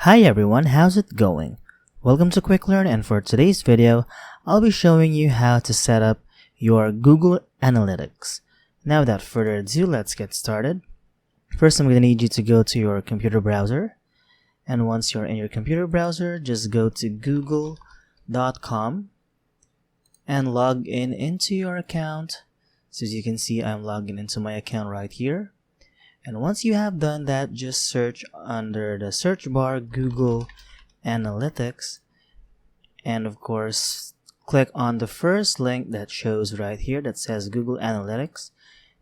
Hi everyone, how's it going? Welcome to Quick Learn, and for today's video, I'll be showing you how to set up your Google Analytics. Now without further ado, let's get started. First, I'm going to need you to go to your computer browser, and once you're in your computer browser, just go to google.com and log in into your account. So as you can see, I'm logging into my account right here. And once you have done that, just search under the search bar Google Analytics, and of course click on the first link that shows right here that says Google Analytics,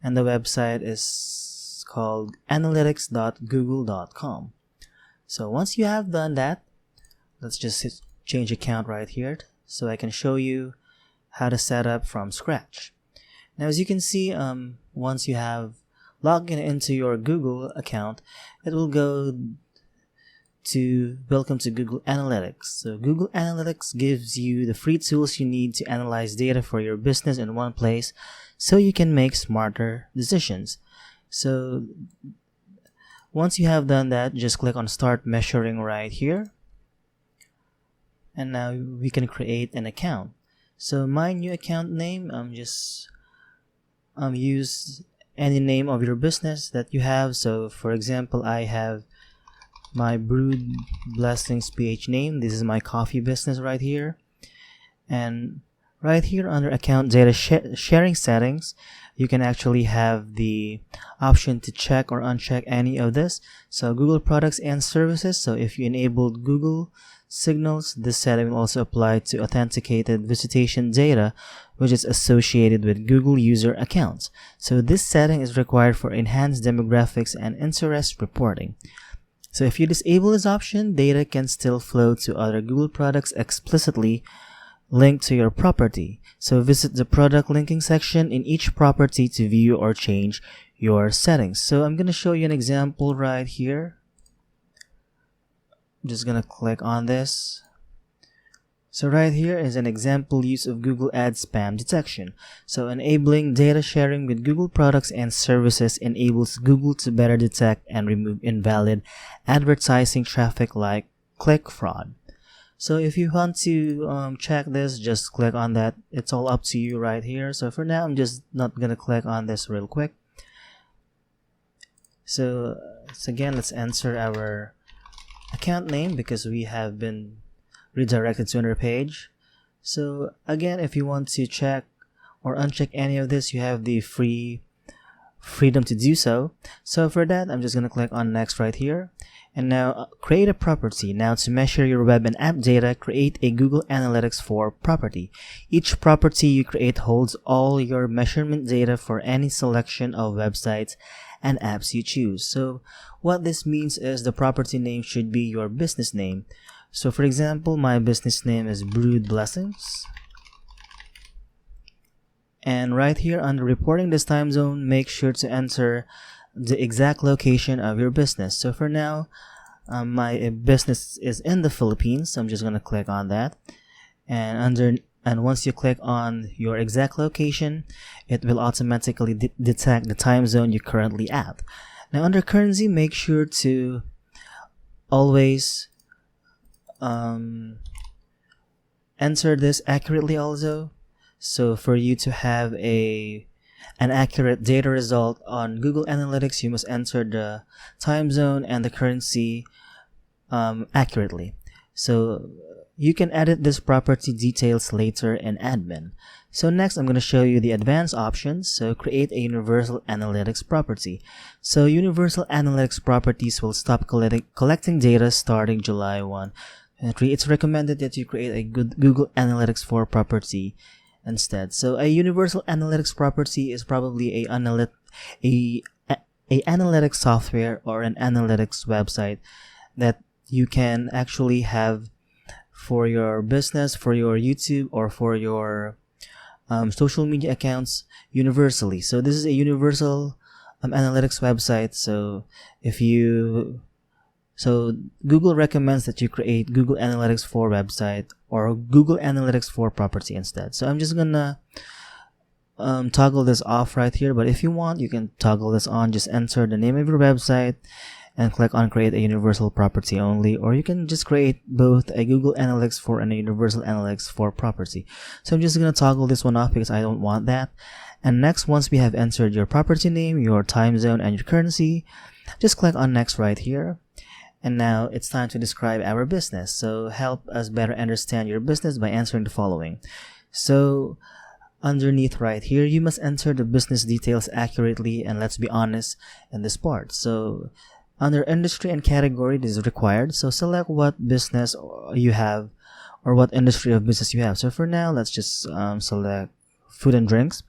and the website is called analytics.google.com. So once you have done that, let's just change account right here so I can show you how to set up from scratch. Now as you can see, once you have login into your Google account, it will go to welcome to Google Analytics. So Google Analytics gives you the free tools you need to analyze data for your business in one place so you can make smarter decisions. So once you have done that, just click on Start Measuring right here. And now we can create an account. So my new account name, use any name of your business that you have. So for example, I have my Brewed Blessings PH name. This is my coffee business right here. And right here under account data sharing settings, you can actually have the option to check or uncheck any of this. So Google products and services. So if you enabled Google Signals, this setting will also apply to authenticated visitation data, which is associated with Google user accounts. So this setting is required for enhanced demographics and interest reporting. So if you disable this option, data can still flow to other Google products explicitly linked to your property. So visit the product linking section in each property to view or change your settings. So I'm going to show you an example right here. I'm just going to click on this. So right here is an example use of Google Ads spam detection. So enabling data sharing with Google products and services enables Google to better detect and remove invalid advertising traffic like click fraud. So if you want to check this, just click on that. It's all up to you right here. So for now, I'm just not going to click on this real quick. So again, let's enter our account name because we have been redirected to another page. So again, if you want to check or uncheck any of this, you have the freedom to do so. So for that, I'm just going to click on next right here. And now create a property. Now to measure your web and app data, create a Google Analytics 4 property. Each property you create holds all your measurement data for any selection of websites and apps you choose. So what this means is the property name should be your business name. So for example, my business name is Brewed Blessings. And right here under reporting this time zone, make sure to enter the exact location of your business. So for now, my business is in the Philippines. So I'm just going to click on that. And once you click on your exact location, it will automatically detect the time zone you're currently at. Now under currency, make sure to always enter this accurately also. So for you to have an accurate data result on Google Analytics, you must enter the time zone and the currency accurately. So you can edit this property details later in admin. So next, I'm going to show you the advanced options. So create a universal analytics property. So universal analytics properties will stop collecting data starting July 1. It's recommended that you create a good Google Analytics 4 property instead. So a universal analytics property is probably a analytics software or an analytics website that you can actually have for your business, for your YouTube, or for your social media accounts universally. So this is a universal analytics website. So Google recommends that you create Google Analytics 4 website or Google Analytics 4 property instead. So I'm just gonna toggle this off right here, but if you want, you can toggle this on. Just enter the name of your website and click on create a universal property only, or you can just create both a Google Analytics for and a Universal Analytics for property. So I'm just going to toggle this one off because I don't want that. And next, once we have entered your property name, your time zone, and your currency, just click on next right here. And now it's time to describe our business. So help us better understand your business by answering the following. So underneath right here, you must enter the business details accurately, and let's be honest in this part. So under industry and category, this is required. So select what business you have or what industry of business you have. So for now, let's just select food and drinks.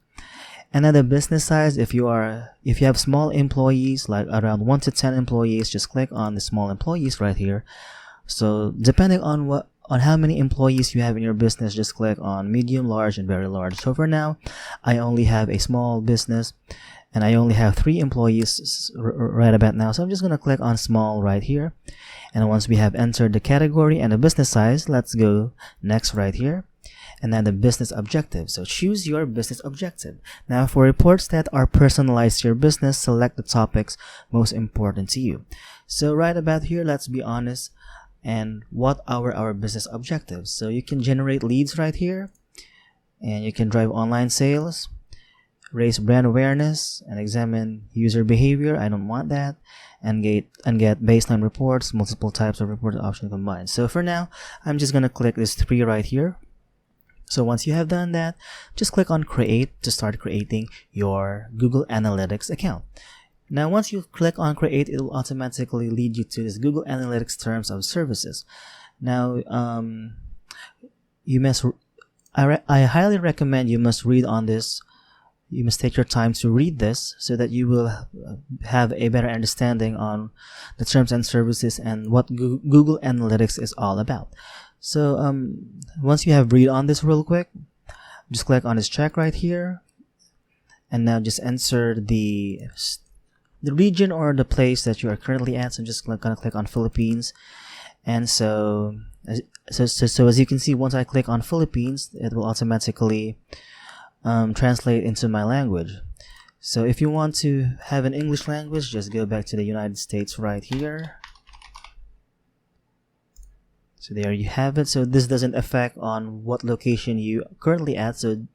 And then the business size, if you have small employees, like around 1 to 10 employees, just click on the small employees right here. So depending on how many employees you have in your business, just click on medium, large, and very large. So for now, I only have a small business and I only have 3 employees right about now. So I'm just going to click on small right here. And once we have entered the category and the business size, let's go next right here. And then the business objective. So choose your business objective. Now for reports that are personalized to your business, select the topics most important to you. So right about here, let's be honest. And what are our business objectives? So you can generate leads right here, and you can drive online sales, raise brand awareness, and examine user behavior. I don't want that. And get baseline reports, multiple types of report options combined. So for now, I'm just gonna click this 3 right here. So once you have done that, just click on create to start creating your Google Analytics account. Now once you click on create, it will automatically lead you to this Google Analytics terms of services. Now I highly recommend you must read on this. You must take your time to read this so that you will have a better understanding on the terms and services and what Google Analytics is all about. So once you have read on this real quick, just click on this check right here, and now just enter the region or the place that you are currently at. So I'm just gonna click on Philippines, and so as you can see, once I click on Philippines, it will automatically translate into my language. So if you want to have an English language, just go back to the United States right here. So there you have it. So this doesn't affect on what location you currently at. So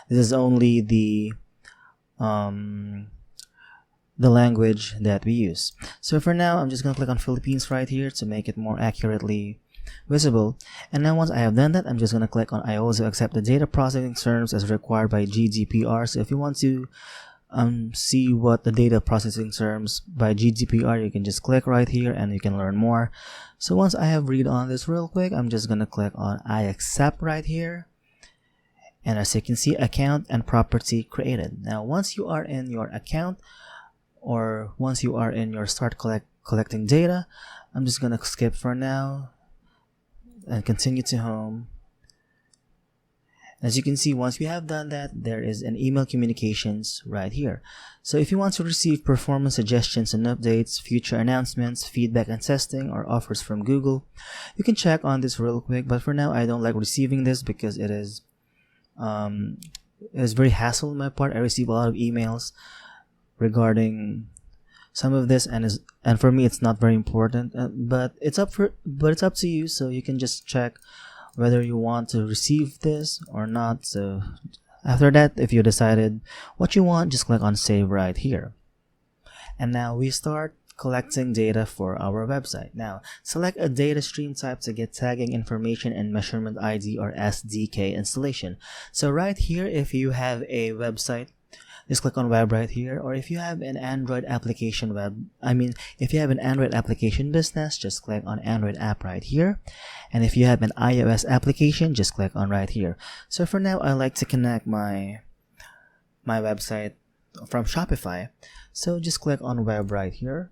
this is only the language that we use. So for now, I'm just gonna click on Philippines right here to make it more accurately visible. And now once I have done that, I'm just gonna click on I also accept the data processing terms as required by GDPR. So if you want to see what the data processing terms by GDPR, you can just click right here and you can learn more. So once I have read on this real quick, I'm just gonna click on I accept right here, and as you can see, account and property created. Now once you are in your account, or once you are in your start collecting data, I'm just gonna skip for now and continue to home. As you can see, once we have done that, there is an email communications right here. So if you want to receive performance suggestions and updates, future announcements, feedback and testing, or offers from Google, you can check on this real quick. But for now, I don't like receiving this because it is very hassle on my part. I receive a lot of emails regarding some of this, and for me, it's not very important. But it's up to you. So you can just check whether you want to receive this or not. So after that, if you decided what you want, just click on save right here. And now we start collecting data for our website. Now select a data stream type to get tagging information and measurement ID or SDK installation. So right here, if you have a website, just click on web right here, or if you have an Android application if you have an Android application business, just click on Android app right here. And if you have an iOS application, just click on right here. So for now, I like to connect my website from Shopify. So just click on web right here.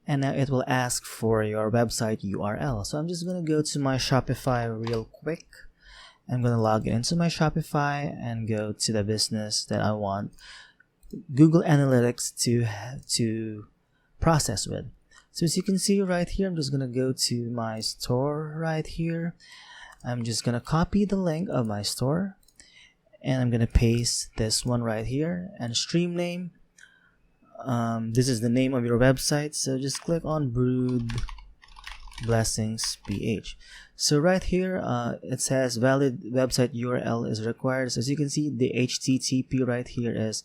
And now it will ask for your website URL. So I'm just going to go to my Shopify real quick. I'm going to log into my Shopify and go to the business that I want Google Analytics to process with. So as you can see right here, I'm just going to go to my store right here. I'm just going to copy the link of my store, and I'm going to paste this one right here, and stream name. this is the name of your website, so just click on Brood Blessings PH. So right here it says valid website URL is required. So as you can see, the HTTP right here is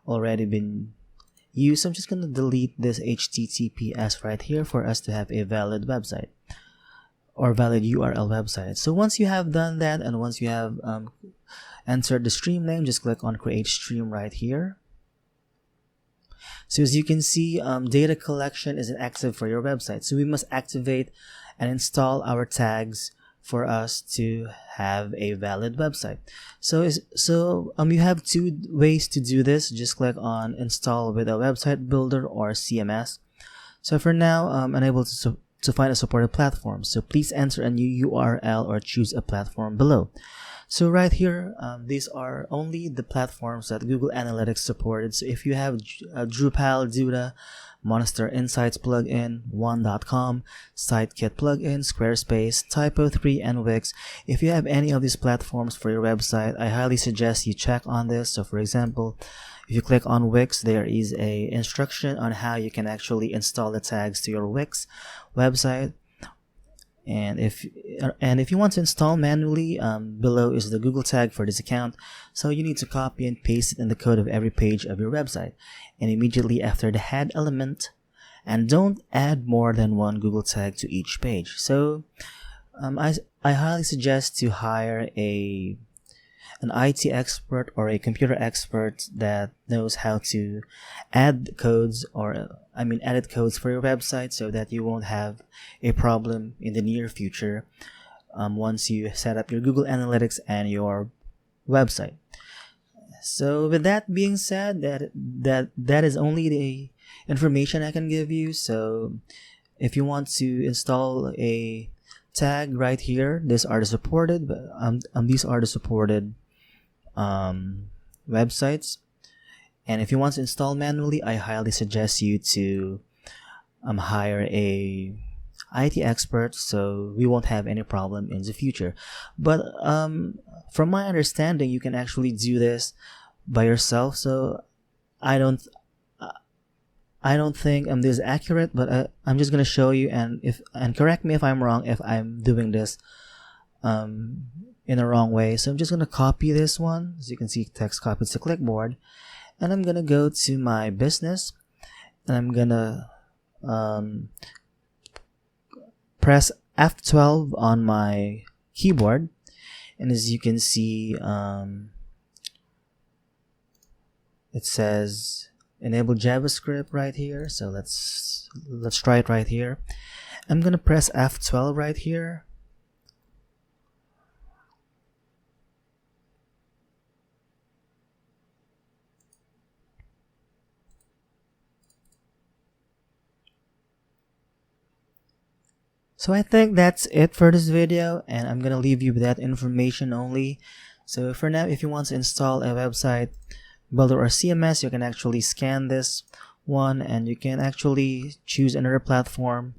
already been used. So I'm just going to delete this HTTPS right here for us to have a valid website or valid URL website. So once you have done that, and once you have entered the stream name, just click on create stream right here. So as you can see, data collection isn't active for your website. So we must activate and install our tags for us to have a valid website. So you have two ways to do this. Just click on install with a website builder or CMS. So for now, I'm unable to find a supported platform. So please enter a new URL or choose a platform below. So right here, these are only the platforms that Google Analytics supported. So if you have Drupal, Duda, Monster Insights plugin, One.com, SiteKit plugin, Squarespace, Typo3, and Wix, if you have any of these platforms for your website, I highly suggest you check on this. So for example, if you click on Wix, there is a instruction on how you can actually install the tags to your Wix website. And if you want to install manually, below is the Google tag for this account. So you need to copy and paste it in the code of every page of your website, and immediately after the head element, and don't add more than one Google tag to each page. So I highly suggest to hire an IT expert or a computer expert that knows how to add codes, or edit codes for your website, so that you won't have a problem in the near future once you set up your Google Analytics and your website. So with that being said, that is only the information I can give you. So if you want to install a tag right here, these are the supported websites. And if you want to install manually, I highly suggest you to hire a IT expert, so we won't have any problem in the future. But from my understanding, you can actually do this by yourself. So I don't think this is accurate, but I'm just gonna show you, and correct me if I'm wrong if I'm doing this in the wrong way. So I'm just gonna copy this one. As you can see, text copied to clipboard, and I'm gonna go to my business, and I'm gonna press F12 on my keyboard, and as you can see, it says enable JavaScript right here. So let's try it right here. I'm gonna press F12 right here. So I think that's it for this video, and I'm gonna leave you with that information only. So for now, if you want to install a website builder or CMS, you can actually scan this one, and you can actually choose another platform.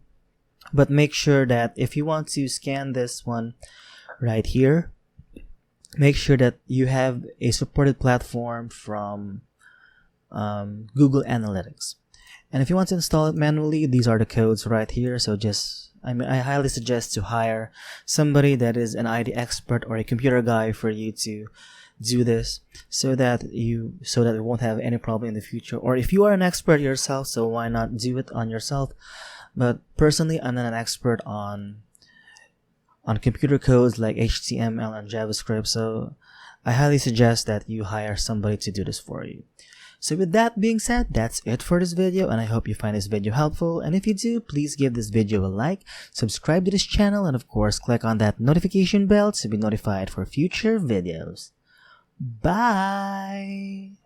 But make sure that if you want to scan this one right here, make sure that you have a supported platform from Google Analytics. And if you want to install it manually, these are the codes right here. So I highly suggest to hire somebody that is an IT expert or a computer guy for you to do this, so that you won't have any problem in the future. Or if you are an expert yourself, so why not do it on yourself? But personally, I'm not an expert on computer codes like HTML and JavaScript, so I highly suggest that you hire somebody to do this for you. So with that being said, that's it for this video, and I hope you find this video helpful. And if you do, please give this video a like, subscribe to this channel, and of course click on that notification bell to be notified for future videos. Bye!